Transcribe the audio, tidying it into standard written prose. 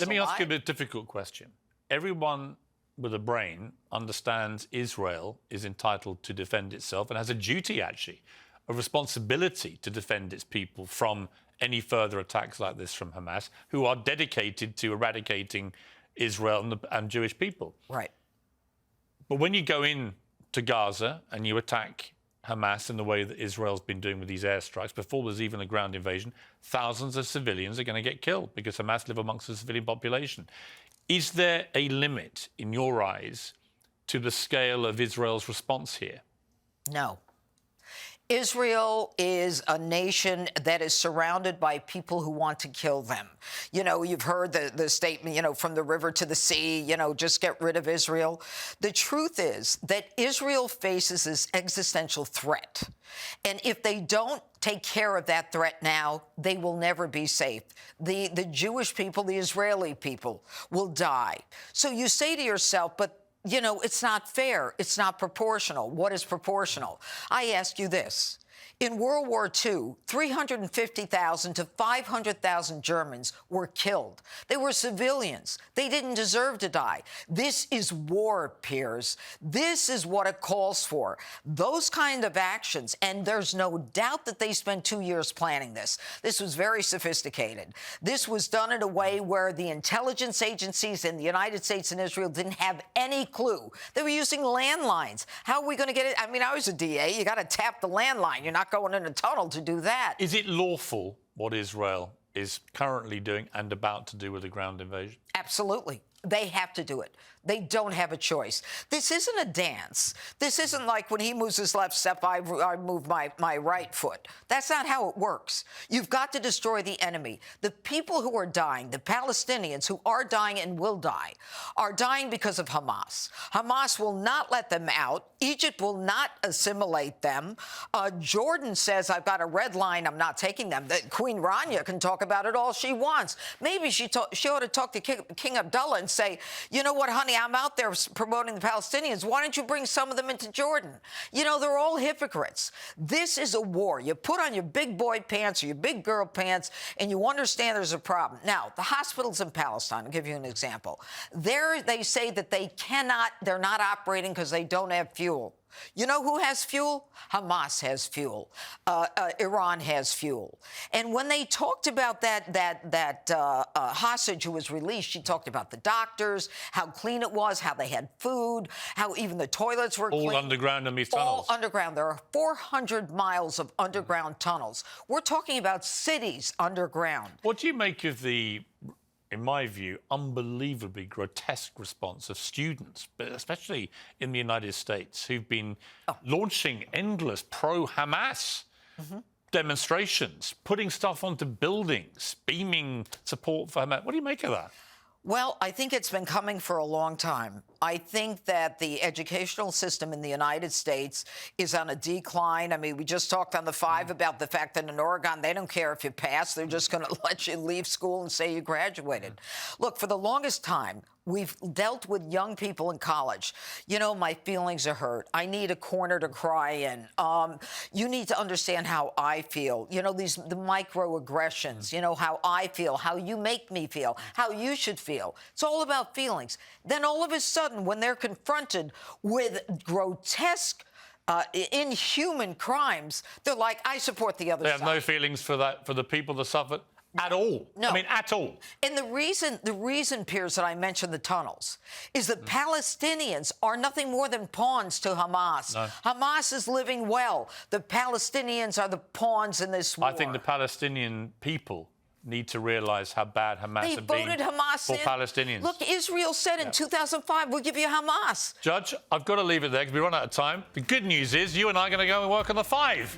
Let me ask you a difficult question. Everyone with a brain understands Israel is entitled to defend itself and has a duty, actually, a responsibility to defend its people from any further attacks like this from Hamas, who are dedicated to eradicating Israel and Jewish people. Right. But when you go in to Gaza and you attack Hamas in the way that Israel's been doing with these airstrikes, before there's even a ground invasion, thousands of civilians are going to get killed because Hamas live amongst the civilian population. Is there a limit, in your eyes, to the scale of Israel's response here? No. Israel is a nation that is surrounded by people who want to kill them. You know, you've heard the statement, you know, from the river to the sea, you know, just get rid of Israel. The truth is that Israel faces this existential threat. And if they don't take care of that threat now, they will never be safe. The Jewish people, the Israeli people will die. So you say to yourself, but you know, it's not fair. It's not proportional. What is proportional? I ask you this. In World War II, 350,000 to 500,000 Germans were killed. They were civilians. They didn't deserve to die. This is war, Piers. This is what it calls for. Those kind of actions, and there's no doubt that they spent 2 years planning this. This was very sophisticated. This was done in a way where the intelligence agencies in the United States and Israel didn't have any clue. They were using landlines. How are we going to get it? I mean, I was a DA. You got to tap the landline. You're not going in a tunnel to do that. Is it lawful what Israel is currently doing and about to do with the ground invasion? Absolutely. They have to do it. They don't have a choice. This isn't a dance. This isn't like when he moves his left step, I move my right foot. That's not how it works. You've got to destroy the enemy. The people who are dying, the Palestinians who are dying and will die, are dying because of Hamas. Hamas will not let them out. Egypt will not assimilate them. Jordan says, I've got a red line, I'm not taking them. Queen Rania can talk about it all she wants. Maybe she ought to talk to King Abdullah and say, you know what, honey, I'm out there promoting the Palestinians. Why don't you bring some of them into Jordan? You know, they're all hypocrites. This is a war. You put on your big boy pants or your big girl pants, and you understand there's a problem. Now, the hospitals in Palestine, I'll give you an example. There, they say that they're not operating because they don't have fuel. You know who has fuel? Hamas has fuel. Iran has fuel. And when they talked about that hostage who was released, she talked about the doctors, how clean it was, how they had food, how even the toilets were clean. All underground in these tunnels. All underground. There are 400 miles of underground tunnels. We're talking about cities underground. What do you make of the, in my view, unbelievably grotesque response of students, but especially in the United States, who've been launching endless pro-Hamas demonstrations, putting stuff onto buildings, beaming support for Hamas? What do you make of that? Well, I think it's been coming for a long time. I think that the educational system in the United States is on a decline. I mean, we just talked on the 5 about the fact that in Oregon, they don't care if you pass. They're just going to let you leave school and say you graduated. Look, for the longest time, we've dealt with young people in college. You know, my feelings are hurt. I need a corner to cry in. You need to understand how I feel. You know, the microaggressions, you know, how I feel, how you make me feel, how you should feel. It's all about feelings. Then all of a sudden, when they're confronted with grotesque, inhuman crimes, they're like, I support the other side. They have no feelings for that, for the people that suffered? At all. No. I mean, at all. And the reason, Piers, that I mentioned the tunnels is that Palestinians are nothing more than pawns to Hamas. No. Hamas is living well. The Palestinians are the pawns in this war. I think the Palestinian people need to realise how bad Hamas have been Hamas for Palestinians. Look, Israel said in 2005, we'll give you Hamas. Judge, I've got to leave it there because we run out of time. The good news is you and I are going to go and work on the 5.